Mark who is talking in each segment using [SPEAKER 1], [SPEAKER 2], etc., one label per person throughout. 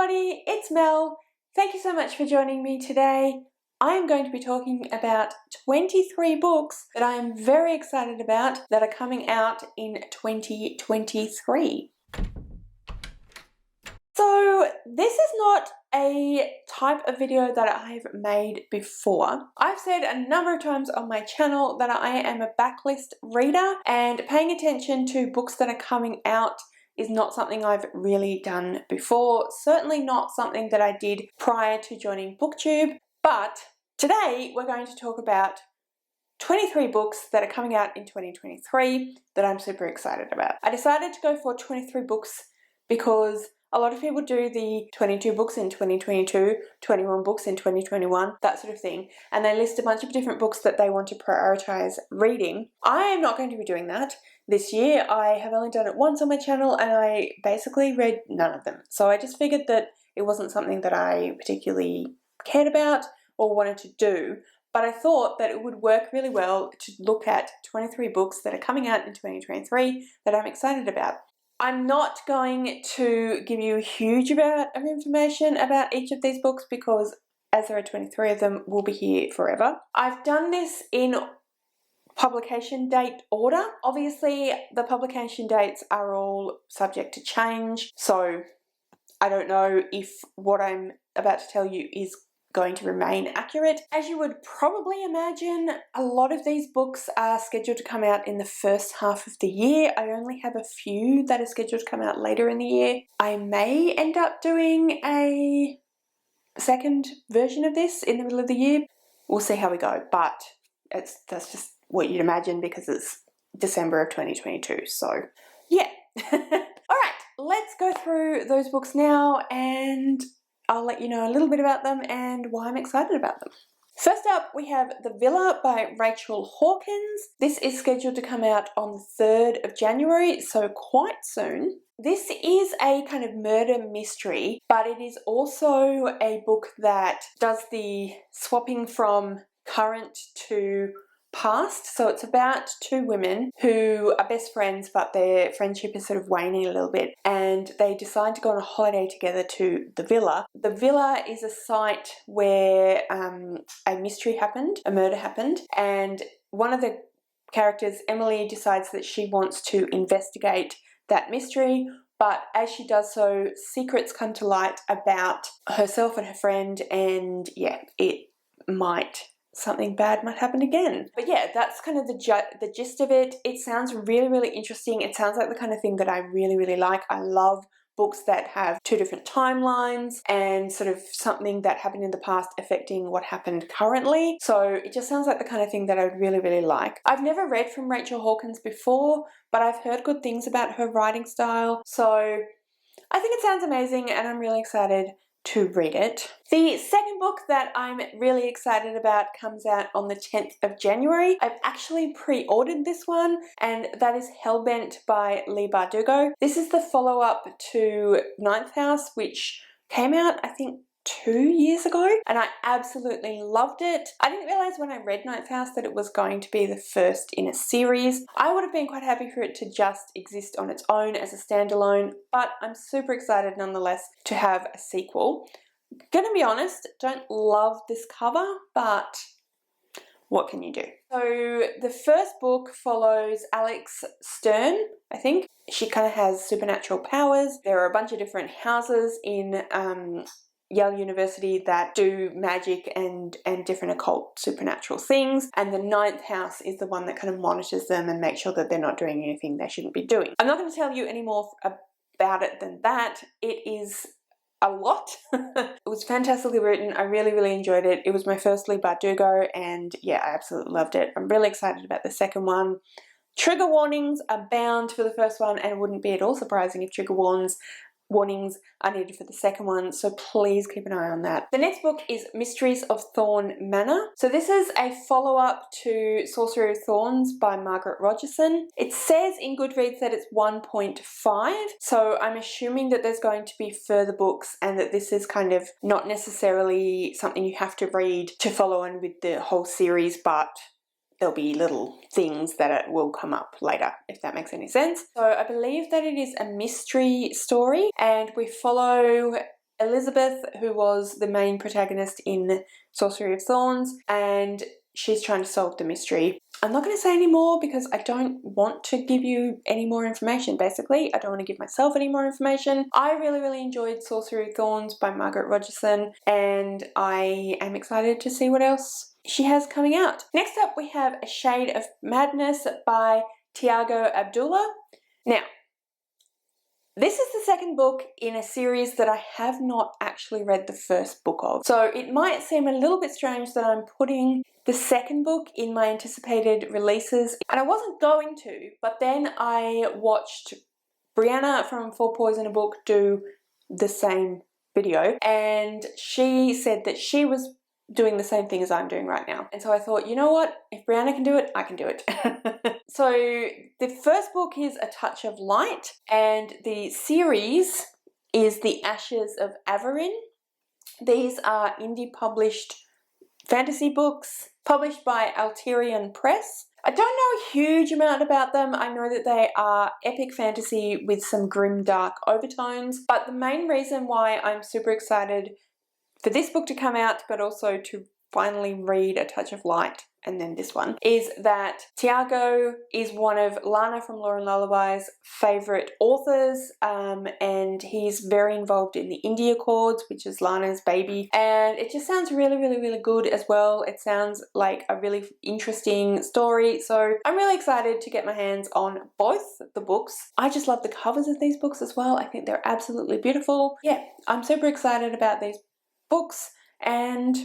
[SPEAKER 1] everybody, it's Mel. Thank you so much for joining me today. I am going to be talking about 23 books that I am very excited about that are coming out in 2023. So this is not a type of video that I've made before. I've said a number of times on my channel that I am a backlist reader, and paying attention to books that are coming out is not something I've really done before. Certainly not something that I did prior to joining BookTube. But today we're going to talk about 23 books that are coming out in 2023 that I'm super excited about. I decided to go for 23 books because a lot of people do the 22 books in 2022, 21 books in 2021, that sort of thing, and they list a bunch of different books that they want to prioritize reading. I am not going to be doing that this year. I have only done it once on my channel and I basically read none of them. So I just figured that it wasn't something that I particularly cared about or wanted to do, but I thought that it would work really well to look at 23 books that are coming out in 2023 that I'm excited about. I'm not going to give you a huge amount of information about each of these books because, as there are 23 of them, we'll be here forever. I've done this in publication date order. Obviously, the publication dates are all subject to change, so I don't know if what I'm about to tell you is going to remain accurate. As you would probably imagine, a lot of these books are scheduled to come out in the first half of the year. I only have a few that are scheduled to come out later in the year. I may end up doing a second version of this in the middle of the year. We'll see how we go, but that's just what you'd imagine because it's December of 2022, so yeah. Alright, let's go through those books now and I'll let you know a little bit about them and why I'm excited about them. First up, we have The Villa by Rachel Hawkins. This is scheduled to come out on the 3rd of January, so quite soon. This is a kind of murder mystery, but it is also a book that does the swapping from current to past. So it's about two women who are best friends, but their friendship is sort of waning a little bit, and they decide to go on a holiday together to the villa. The villa is a site where a mystery happened, a murder happened, and one of the characters, Emily, decides that she wants to investigate that mystery, but as she does so, secrets come to light about herself and her friend, and yeah, something bad might happen again. But yeah, that's kind of the gist of it. It sounds really, really interesting. It sounds like the kind of thing that I really, really like. I love books that have two different timelines and sort of something that happened in the past affecting what happened currently. So it just sounds like the kind of thing that I would really, really like. I've never read from Rachel Hawkins before, but I've heard good things about her writing style. So I think it sounds amazing and I'm really excited to read it. The second book that I'm really excited about comes out on the 10th of January. I've actually pre-ordered this one, and that is Hellbent by Leigh Bardugo. This is the follow-up to Ninth House, which came out, I think, 2 years ago, and I absolutely loved it. I didn't realize when I read Ninth House that it was going to be the first in a series. I would have been quite happy for it to just exist on its own as a standalone, but I'm super excited nonetheless to have a sequel. Gonna be honest, don't love this cover, but what can you do? So the first book follows Alex Stern, I think. She kind of has supernatural powers. There are a bunch of different houses in Yale University that do magic and different occult supernatural things, and the ninth house is the one that kind of monitors them and makes sure that they're not doing anything they shouldn't be doing. I'm not going to tell you any more about it than that. It is a lot. It was fantastically written. I really, really enjoyed it. It was my first Leigh Bardugo, and yeah, I absolutely loved it. I'm really excited about the second one. Trigger warnings are bound for the first one, and it wouldn't be at all surprising if trigger warnings are needed for the second one, so please keep an eye on that. The next book is Mysteries of Thorn Manor. So this is a follow-up to Sorcery of Thorns by Margaret Rogerson. It says in Goodreads that it's 1.5, so I'm assuming that there's going to be further books and that this is kind of not necessarily something you have to read to follow on with the whole series, but there'll be little things that will come up later, if that makes any sense. So I believe that it is a mystery story, and we follow Elizabeth, who was the main protagonist in Sorcery of Thorns, and she's trying to solve the mystery. I'm not going to say any more because I don't want to give you any more information, basically. I don't want to give myself any more information. I really enjoyed Sorcery of Thorns by Margaret Rogerson, and I am excited to see what else she has coming out. Next up, we have A Shade of Madness by Thiago Abdulla. Now, this is the second book in a series that I have not actually read the first book of. So it might seem a little bit strange that I'm putting the second book in my anticipated releases. And I wasn't going to, but then I watched Brianna from For Poison a Book do the same video. And she said that she was doing the same thing as I'm doing right now. And so I thought, you know what? If Brianna can do it, I can do it. So the first book is A Touch of Light, and the series is The Ashes of Averin. These are indie published fantasy books published by Alterian Press. I don't know a huge amount about them. I know that they are epic fantasy with some grim dark overtones, but the main reason why I'm super excited for this book to come out, but also to finally read A Touch of Light and then this one, is that Thiago is one of Lana from Lore and Lullabies' favourite authors, and he's very involved in the Indie Accords, which is Lana's baby, and it just sounds really good as well. It sounds like a really interesting story, so I'm really excited to get my hands on both the books. I just love the covers of these books as well. I think they're absolutely beautiful. Yeah, I'm super excited about these books, and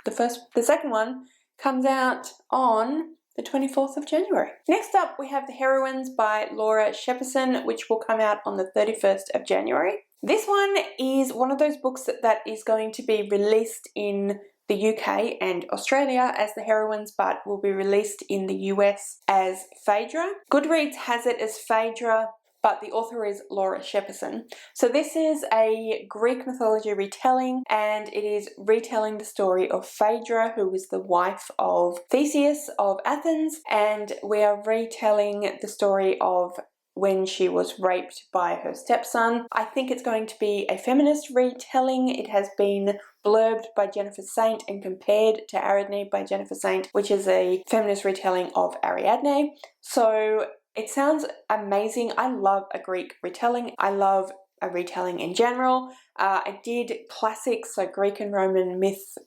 [SPEAKER 1] the second one comes out on the 24th of January. Next up, we have The Heroines by Laura Shepperson, which will come out on the 31st of January. This one is one of those books that is going to be released in the UK and Australia as The Heroines, but will be released in the US as Phaedra. Goodreads has it as Phaedra, but the author is Laura Shepperson. So this is a Greek mythology retelling, and it is retelling the story of Phaedra, who was the wife of Theseus of Athens, and we are retelling the story of when she was raped by her stepson. I think it's going to be a feminist retelling. It has been blurbed by Jennifer Saint and compared to Ariadne by Jennifer Saint, which is a feminist retelling of Ariadne. So it sounds amazing. I love a Greek retelling. I love a retelling in general. I did classics, so Greek and Roman myth,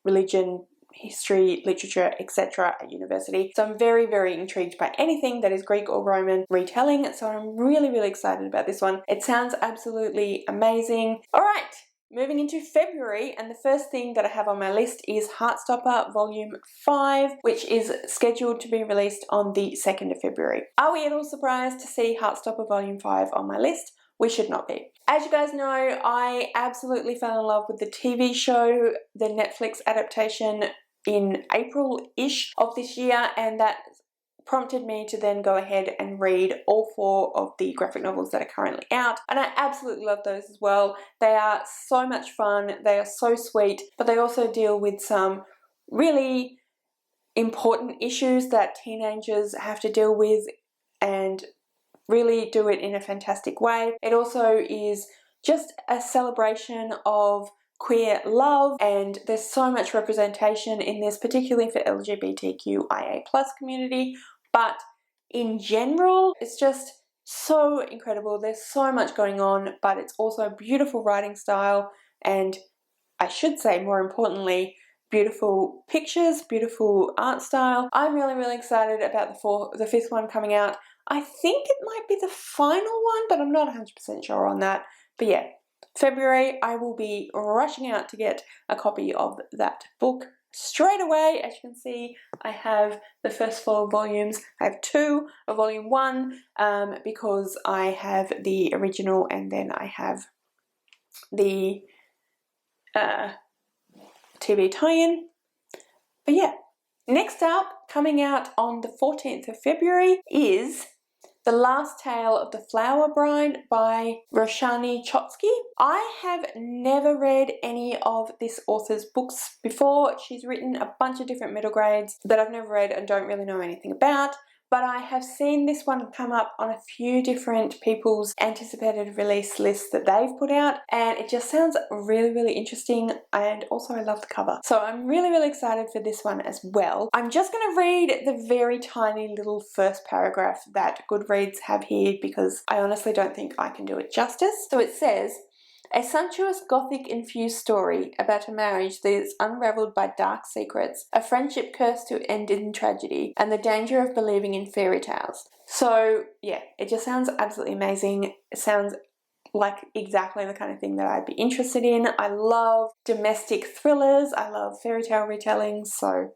[SPEAKER 1] religion, history, literature, etc. at university. So I'm very intrigued by anything that is Greek or Roman retelling. So I'm really excited about this one. It sounds absolutely amazing. All right. Moving into February, and the first thing that I have on my list is Heartstopper Volume 5, which is scheduled to be released on the 2nd of February. Are we at all surprised to see Heartstopper Volume 5 on my list? We should not be. As you guys know, I absolutely fell in love with the TV show, the Netflix adaptation in April-ish of this year, and that prompted me to then go ahead and read all 4 of the graphic novels that are currently out, and I absolutely love those as well. They are so much fun, they are so sweet, but they also deal with some really important issues that teenagers have to deal with and really do it in a fantastic way. It also is just a celebration of queer love, and there's so much representation in this, particularly for LGBTQIA+ community, but in general it's just so incredible. There's so much going on, but it's also beautiful writing style, and I should say more importantly, beautiful pictures, beautiful art style. I'm really excited about the 5th one coming out. I think it might be the final one, but I'm not 100% sure on that. But yeah, February, I will be rushing out to get a copy of that book straight away. As you can see, I have the first 4 volumes. I have 2 of volume 1 because I have the original and then I have the TV tie-in. But yeah, next up, coming out on the 14th of February is The Last Tale of the Flower Bride by Roshani. I have never read any of this author's books before. She's written a bunch of different middle grades that I've never read and don't really know anything about, but I have seen this one come up on a few different people's anticipated release lists that they've put out, and it just sounds really, really interesting, and also I love the cover. So I'm really, really excited for this one as well. I'm just going to read the very tiny little first paragraph that Goodreads have here because I honestly don't think I can do it justice. So it says, a sumptuous Gothic-infused story about a marriage that is unravelled by dark secrets, a friendship cursed to end in tragedy, and the danger of believing in fairy tales. So yeah, it just sounds absolutely amazing. It sounds like exactly the kind of thing that I'd be interested in. I love domestic thrillers. I love fairy tale retellings, so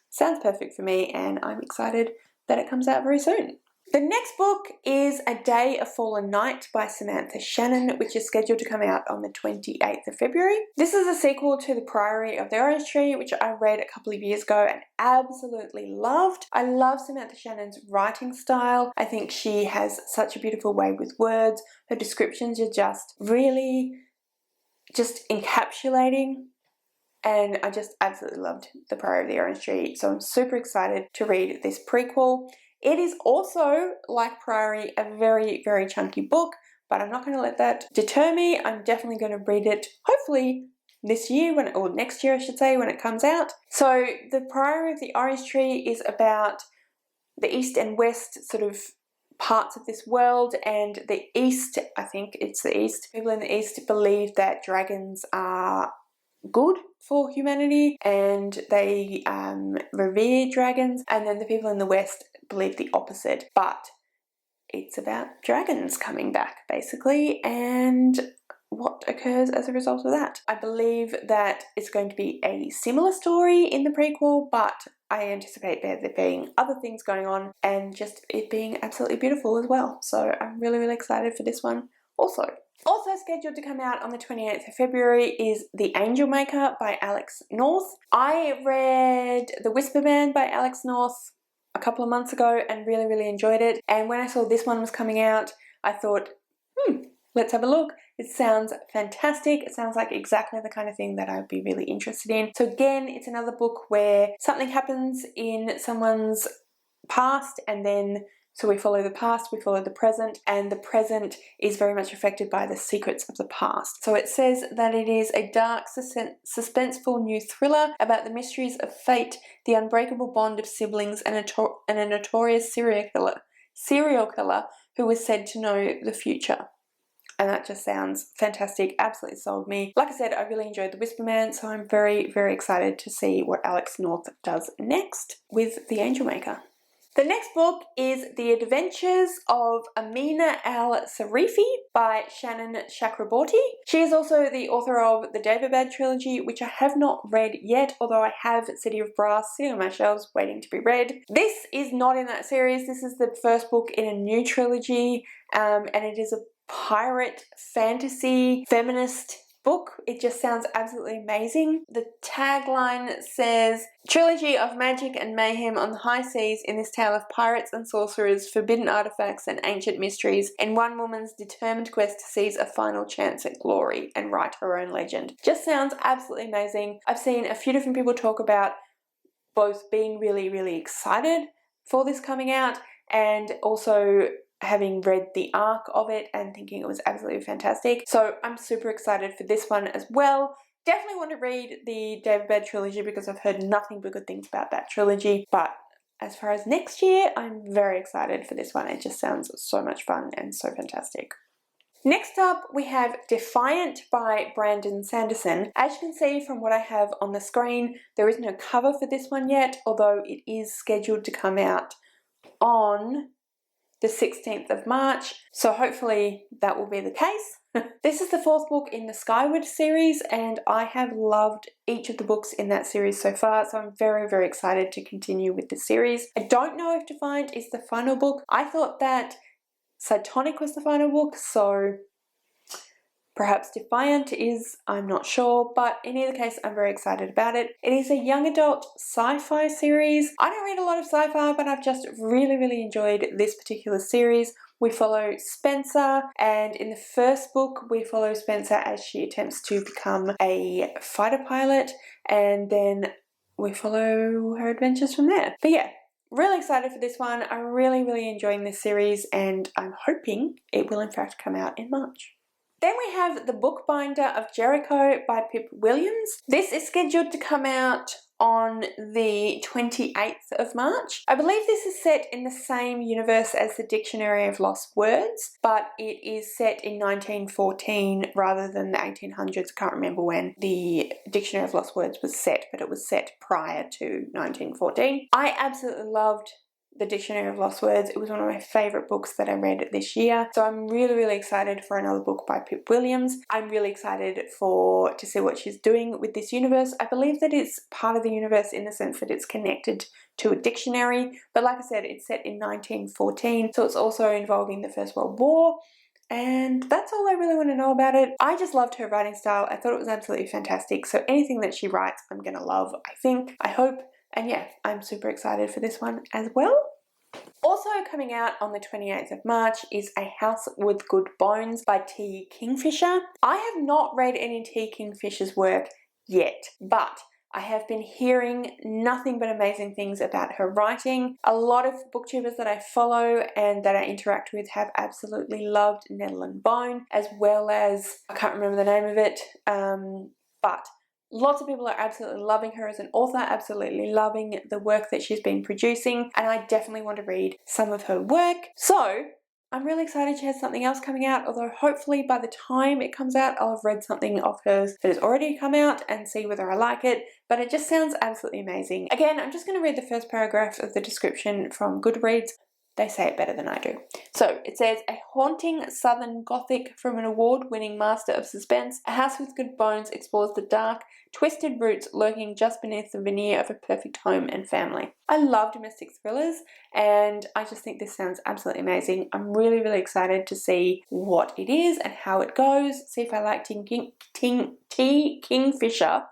[SPEAKER 1] sounds perfect for me, and I'm excited that it comes out very soon. The next book is A Day of Fallen Night by Samantha Shannon, which is scheduled to come out on the 28th of February. This is a sequel to The Priory of the Orange Tree, which I read a couple of years ago and absolutely loved. I love Samantha Shannon's writing style. I think she has such a beautiful way with words. Her descriptions are just really just encapsulating, and I just absolutely loved The Priory of the Orange Tree, so I'm super excited to read this prequel. It is also, like Priory, a very, very chunky book, but I'm not going to let that deter me. I'm definitely going to read it, hopefully this year, or next year I should say, when it comes out. So The Priory of the Orange Tree is about the east and west sort of parts of this world, and the east, I think it's the east, people in the east believe that dragons are good for humanity and they revere dragons, and then the people in the west believe the opposite. But it's about dragons coming back basically, and what occurs as a result of that. I believe that it's going to be a similar story in the prequel, but I anticipate there being other things going on and just it being absolutely beautiful as well. So I'm really, really excited for this one also. Also scheduled to come out on the 28th of February is The Angel Maker by Alex North. I read The Whisper Man by Alex North a couple of months ago and really, really enjoyed it. And when I saw this one was coming out, I thought, let's have a look. It sounds fantastic. It sounds like exactly the kind of thing that I'd be really interested in. So again, it's another book where something happens in someone's past, and then so we follow the past, we follow the present, and the present is very much affected by the secrets of the past. So it says that it is a dark, suspenseful new thriller about the mysteries of fate, the unbreakable bond of siblings, and a notorious serial killer who is said to know the future. And that just sounds fantastic, absolutely sold me. Like I said, I really enjoyed The Whisper Man, so I'm very, very excited to see what Alex North does next with The Angel Maker. The next book is The Adventures of Amina Al-Sirafi by Shannon Chakraborty. She is also the author of the Daevabad trilogy, which I have not read yet, although I have City of Brass sitting on my shelves waiting to be read. This is not in that series. This is the first book in a new trilogy, and it is a pirate fantasy feminist book. It just sounds absolutely amazing. The tagline says, trilogy of magic and mayhem on the high seas in this tale of pirates and sorcerers, forbidden artifacts and ancient mysteries in one woman's determined quest to seize a final chance at glory and write her own legend. Just sounds absolutely amazing. I've seen a few different people talk about both being really, really excited for this coming out and also having read the arc of it and thinking it was absolutely fantastic. So I'm super excited for this one as well. Definitely want to read the Daevabad trilogy because I've heard nothing but good things about that trilogy. But as far as next year, I'm very excited for this one. It just sounds so much fun and so fantastic. Next up, we have Defiant by Brandon Sanderson. As you can see from what I have on the screen, there is no cover for this one yet, although it is scheduled to come out on the 16th of March, so hopefully that will be the case. This is the fourth book in the Skyward series, and I have loved each of the books in that series so far, so I'm very, very excited to continue with the series. I don't know if Defiant is the final book. I thought that Cytonic was the final book, so perhaps Defiant is, I'm not sure, but in either case, I'm very excited about it. It is a young adult sci-fi series. I don't read a lot of sci-fi, but I've just really, really enjoyed this particular series. We follow Spencer, and in the first book, we follow Spencer as she attempts to become a fighter pilot, and then we follow her adventures from there. But yeah, really excited for this one. I'm really enjoying this series, and I'm hoping it will in fact come out in March. Then we have The Bookbinder of Jericho by Pip Williams. This is scheduled to come out on the 28th of March. I believe this is set in the same universe as the Dictionary of Lost Words, but it is set in 1914 rather than the 1800s. I can't remember when the Dictionary of Lost Words was set, but it was set prior to 1914. I absolutely loved the Dictionary of Lost Words. It was one of my favourite books that I read this year. So I'm really excited for another book by Pip Williams. I'm really excited to see what she's doing with this universe. I believe that it's part of the universe in the sense that it's connected to a dictionary. But like I said, it's set in 1914. So it's also involving the First World War. And that's all I really want to know about it. I just loved her writing style. I thought it was absolutely fantastic. So anything that she writes, I'm going to love, I think, I hope. And yeah, I'm super excited for this one as well. Also coming out on the 28th of March is A House with Good Bones by T. Kingfisher. I have not read any T. Kingfisher's work yet, but I have been hearing nothing but amazing things about her writing. A lot of booktubers that I follow and that I interact with have absolutely loved Nettle and Bone, as well as, I can't remember the name of it, but lots of people are absolutely loving her as an author, absolutely loving the work that she's been producing, and I definitely want to read some of her work. So I'm really excited she has something else coming out, although hopefully by the time it comes out, I'll have read something of hers that has already come out and see whether I like it, but it just sounds absolutely amazing. Again, I'm just going to read the first paragraph of the description from Goodreads. They say it better than I do. So it says, a haunting southern gothic from an award-winning master of suspense, A House with Good Bones explores the dark, twisted roots lurking just beneath the veneer of a perfect home and family. I love domestic thrillers, and I just think this sounds absolutely amazing. I'm really excited to see what it is and how it goes, see if I like T. Kingfisher.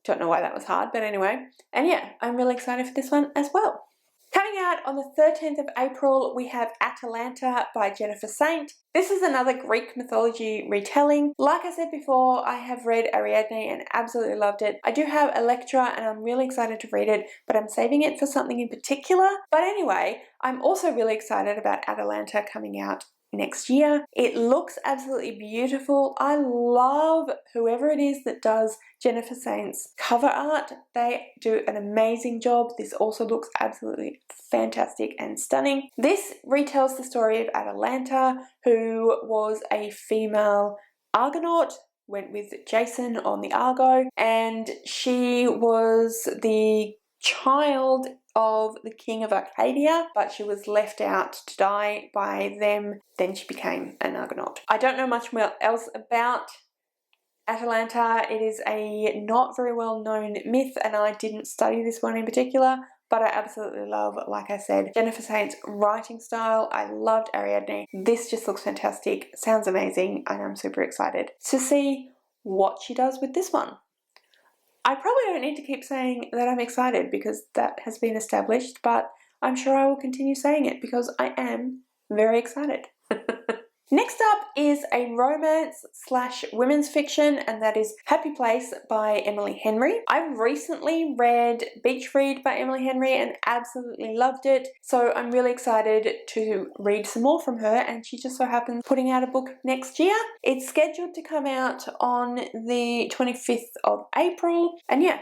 [SPEAKER 1] Don't know why that was hard, but anyway. And yeah, I'm really excited for this one as well. Coming out on the 13th of April, we have Atalanta by Jennifer Saint. This is another Greek mythology retelling. Like I said before, I have read Ariadne and absolutely loved it. I do have Electra and I'm really excited to read it, but I'm saving it for something in particular. But anyway, I'm also really excited about Atalanta coming out next year. It looks absolutely beautiful. I love whoever it is that does Jennifer Saint's cover art. They do an amazing job. This also looks absolutely fantastic and stunning. This retells the story of Atalanta, who was a female Argonaut, went with Jason on the Argo, and she was the child of the king of Arcadia, but she was left out to die by them. Then she became an Argonaut. I don't know much else about Atalanta. It is a not very well known myth, and I didn't study this one in particular, but I absolutely love, like I said, Jennifer Saint's writing style. I loved Ariadne. This just looks fantastic, sounds amazing, and I'm super excited to see what she does with this one. I probably don't need to keep saying that I'm excited because that has been established, but I'm sure I will continue saying it because I am very excited. Next up is a romance/women's fiction, and that is Happy Place by Emily Henry. I've recently read Beach Read by Emily Henry and absolutely loved it, so I'm really excited to read some more from her, and she just so happens putting out a book next year. It's scheduled to come out on the 25th of April, and yeah,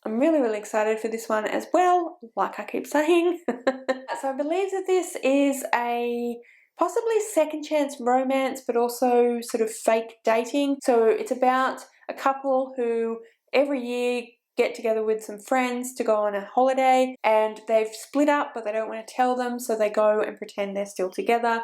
[SPEAKER 1] I'm really excited for this one as well, like I keep saying. So I believe that this is a possibly second chance romance, but also sort of fake dating. So it's about a couple who every year get together with some friends to go on a holiday, and they've split up but they don't want to tell them, so they go and pretend they're still together.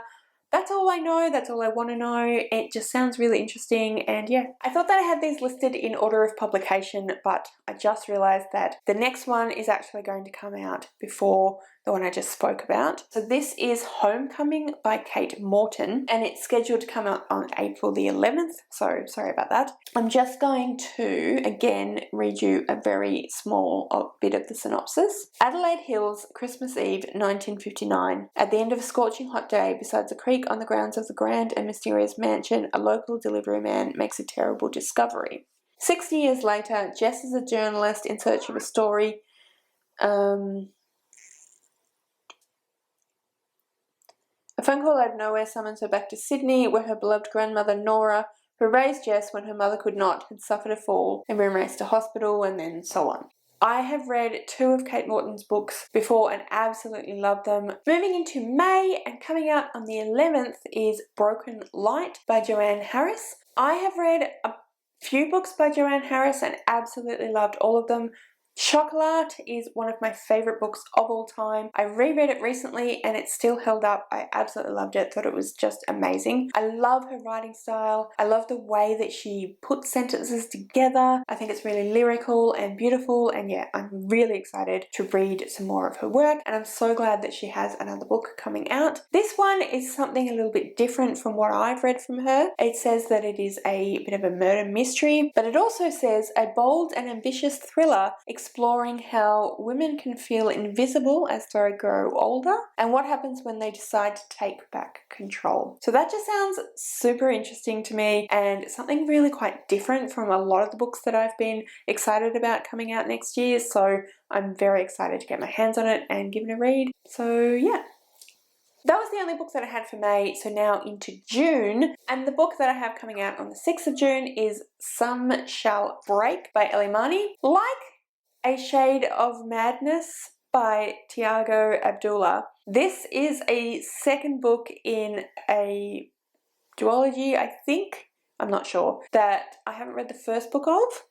[SPEAKER 1] That's all I know, that's all I want to know. It just sounds really interesting, and yeah. I thought that I had these listed in order of publication, but I just realised that the next one is actually going to come out before the one I just spoke about. So this is Homecoming by Kate Morton, and it's scheduled to come out on April the 11th, so sorry about that. I'm just going to, again, read you a very small bit of the synopsis. Adelaide Hills, Christmas Eve, 1959. At the end of a scorching hot day, beside a creek on the grounds of the grand and mysterious mansion, a local delivery man makes a terrible discovery. 60 years later, Jess is a journalist in search of a story. A phone call out of nowhere summons her back to Sydney, where her beloved grandmother Nora, who raised Jess when her mother could not, had suffered a fall and been raced to hospital, and then so on. I have read 2 of Kate Morton's books before and absolutely loved them. Moving into May and coming out on the 11th is Broken Light by Joanne Harris. I have read a few books by Joanne Harris and absolutely loved all of them. Chocolate is one of my favourite books of all time. I reread it recently and it's still held up. I absolutely loved it, thought it was just amazing. I love her writing style. I love the way that she puts sentences together. I think it's really lyrical and beautiful, and yeah, I'm really excited to read some more of her work, and I'm so glad that she has another book coming out. This one is something a little bit different from what I've read from her. It says that it is a bit of a murder mystery, but it also says a bold and ambitious thriller exploring how women can feel invisible as they grow older and what happens when they decide to take back control. So that just sounds super interesting to me and something really quite different from a lot of the books that I've been excited about coming out next year. So I'm very excited to get my hands on it and give it a read. So yeah. That was the only book that I had for May, so now into June. And the book that I have coming out on the 6th of June is Some Shall Break by Elimani. Like A Shade of Madness by Thiago Abdulla. This is a second book in a duology, I think, I'm not sure, that I haven't read the first book of,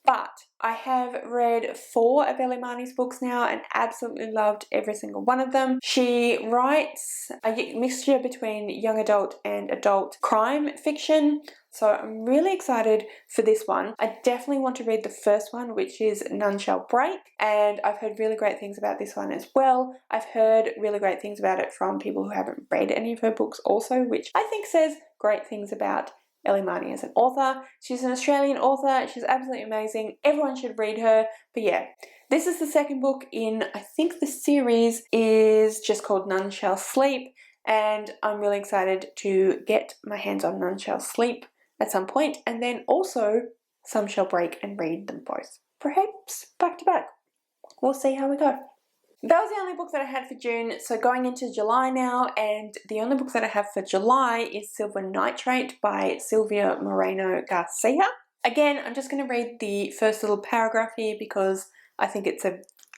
[SPEAKER 1] but I have read 4 of Elimani's books now and absolutely loved every single one of them. She writes a mixture between young adult and adult crime fiction, so I'm really excited for this one. I definitely want to read the first one, which is None Shall Break, and I've heard really great things about this one as well. I've heard really great things about it from people who haven't read any of her books also, which I think says great things about Elimani as an author. She's an Australian author. She's absolutely amazing. Everyone should read her. But yeah, this is the second book in, I think the series is just called None Shall Sleep, and I'm really excited to get my hands on None Shall Sleep at some point, and then also Some Shall Break and read them both. Perhaps back to back. We'll see how we go. That was the only book that I had for June, so going into July now, and the only book that I have for July is Silver Nitrate by Silvia Moreno-Garcia. Again, I'm just going to read the first little paragraph here because I think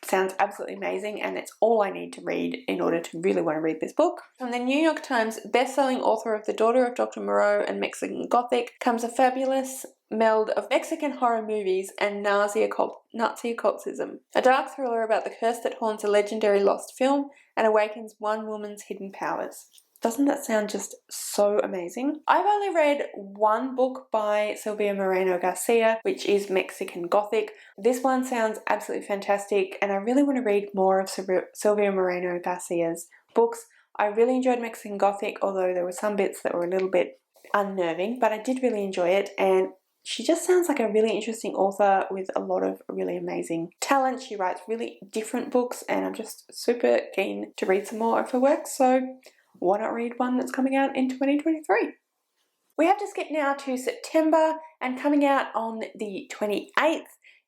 [SPEAKER 1] sounds absolutely amazing and it's all I need to read in order to really want to read this book. From the New York Times best-selling author of The Daughter of Dr. Moreau and Mexican Gothic comes a fabulous meld of Mexican horror movies and Nazi occultism. A dark thriller about the curse that haunts a legendary lost film and awakens one woman's hidden powers. Doesn't that sound just so amazing? I've only read one book by Silvia Moreno-Garcia, which is Mexican Gothic. This one sounds absolutely fantastic, and I really want to read more of Silvia Moreno-Garcia's books. I really enjoyed Mexican Gothic, although there were some bits that were a little bit unnerving, but I did really enjoy it, and she just sounds like a really interesting author with a lot of really amazing talent. She writes really different books, and I'm just super keen to read some more of her work, so why not read one that's coming out in 2023? We have to skip now to September, and coming out on the 28th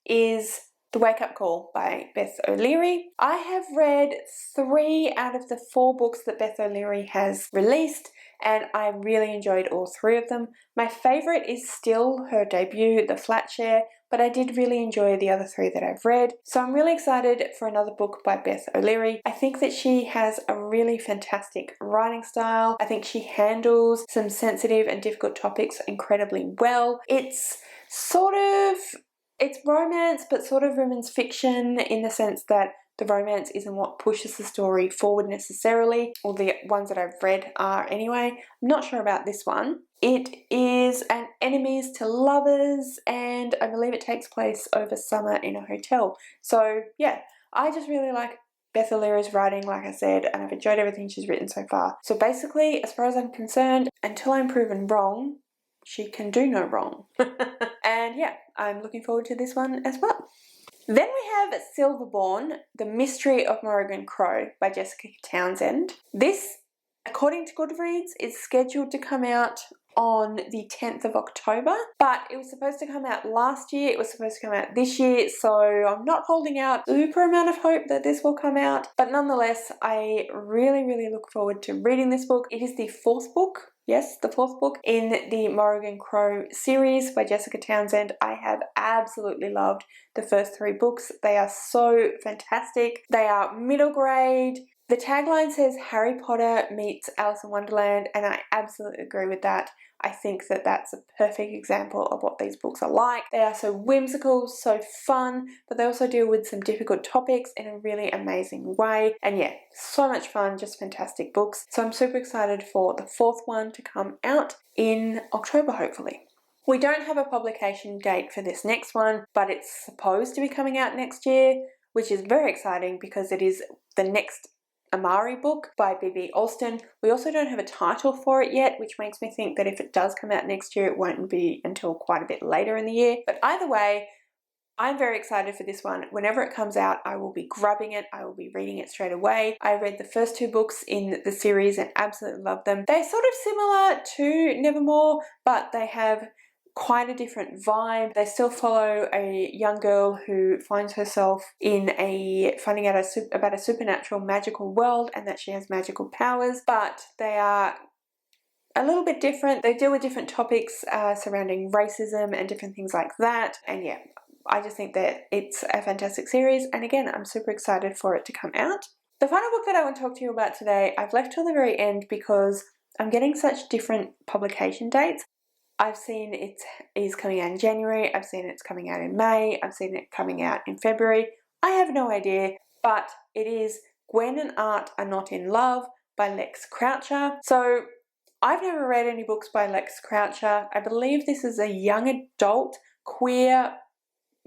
[SPEAKER 1] is The Wake Up Call by Beth O'Leary. I have read 3 out of the 4 books that Beth O'Leary has released, and I really enjoyed all 3 of them. My favourite is still her debut, The Flatshare, but I did really enjoy the other 3 that I've read. So I'm really excited for another book by Beth O'Leary. I think that she has a really fantastic writing style. I think she handles some sensitive and difficult topics incredibly well. It's romance, but sort of women's fiction in the sense that the romance isn't what pushes the story forward necessarily, or the ones that I've read are anyway. I'm not sure about this one. It is an enemies to lovers, and I believe it takes place over summer in a hotel. So yeah, I just really like Beth O'Leary's writing, like I said, and I've enjoyed everything she's written so far. So basically, as far as I'm concerned, until I'm proven wrong, she can do no wrong. And yeah, I'm looking forward to this one as well. Then we have Silverborn, The Mystery of Morrigan Crow by Jessica Townsend. This, according to Goodreads, is scheduled to come out on the 10th of October, but it was supposed to come out last year, it was supposed to come out this year, so I'm not holding out super amount of hope that this will come out, but nonetheless, I really look forward to reading this book. It is the fourth book. Yes, the fourth book in the Morrigan Crow series by Jessica Townsend. I have absolutely loved the first three books. They are so fantastic. They are middle grade. The tagline says Harry Potter meets Alice in Wonderland, and I absolutely agree with that. I think that that's a perfect example of what these books are like. They are so whimsical, so fun, but they also deal with some difficult topics in a really amazing way. And yeah, so much fun, just fantastic books. So I'm super excited for the fourth one to come out in October, hopefully. We don't have a publication date for this next one, but it's supposed to be coming out next year, which is very exciting because it is the next Amari book by B.B. Alston. We also don't have a title for it yet, which makes me think that if it does come out next year, it won't be until quite a bit later in the year. But either way, I'm very excited for this one. Whenever it comes out, I will be grabbing it. I will be reading it straight away. I read the first two books in the series and absolutely loved them. They're sort of similar to Nevermore, but they have quite a different vibe. They still follow a young girl who finds herself in finding out about a supernatural magical world and that she has magical powers, but they are a little bit different. They deal with different topics surrounding racism and different things like that. And yeah, I just think that it's a fantastic series, and again, I'm super excited for it to come out. The final book that I want to talk to you about today, I've left till the very end because I'm getting such different publication dates. I've seen it is coming out in January, I've seen it's coming out in May, I've seen it coming out in February. I have no idea, but it is Gwen and Art Are Not in Love by Lex Croucher. So I've never read any books by Lex Croucher. I believe this is a young adult, queer,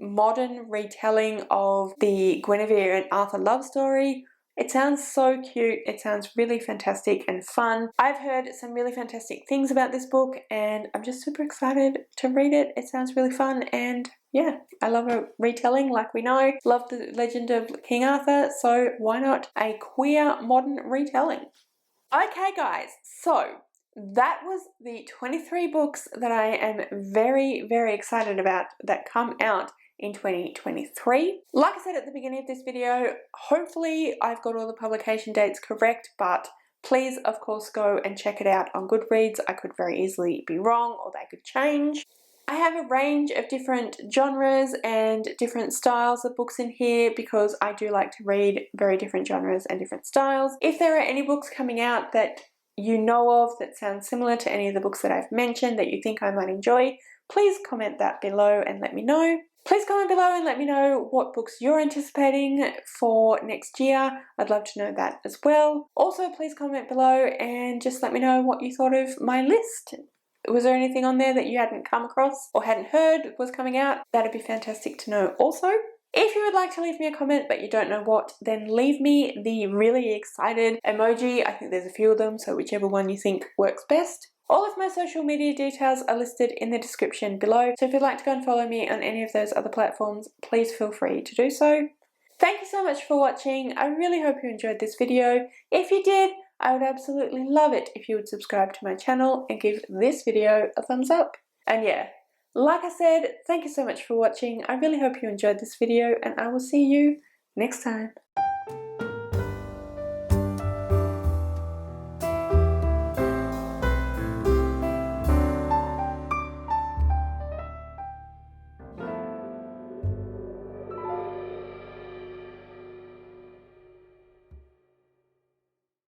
[SPEAKER 1] modern retelling of the Guinevere and Arthur love story. It sounds so cute, it sounds really fantastic and fun. I've heard some really fantastic things about this book and I'm just super excited to read it. It sounds really fun, and yeah, I love a retelling like we know. Love the legend of King Arthur, so why not a queer modern retelling? Okay guys, so that was the 23 books that I am very excited about that come out in 2023. Like I said at the beginning of this video, hopefully I've got all the publication dates correct, but please of course go and check it out on Goodreads. I could very easily be wrong, or they could change. I have a range of different genres and different styles of books in here because I do like to read very different genres and different styles. If there are any books coming out that you know of that sound similar to any of the books that I've mentioned that you think I might enjoy, please comment that below and let me know. Please comment below and let me know what books you're anticipating for next year. I'd love to know that as well. Also, please comment below and just let me know what you thought of my list. Was there anything on there that you hadn't come across or hadn't heard was coming out? That'd be fantastic to know also. If you would like to leave me a comment but you don't know what, then leave me the really excited emoji. I think there's a few of them, so whichever one you think works best. All of my social media details are listed in the description below, so if you'd like to go and follow me on any of those other platforms, please feel free to do so. Thank you so much for watching. I really hope you enjoyed this video. If you did, I would absolutely love it if you would subscribe to my channel and give this video a thumbs up. And yeah, like I said, thank you so much for watching. I really hope you enjoyed this video, and I will see you next time.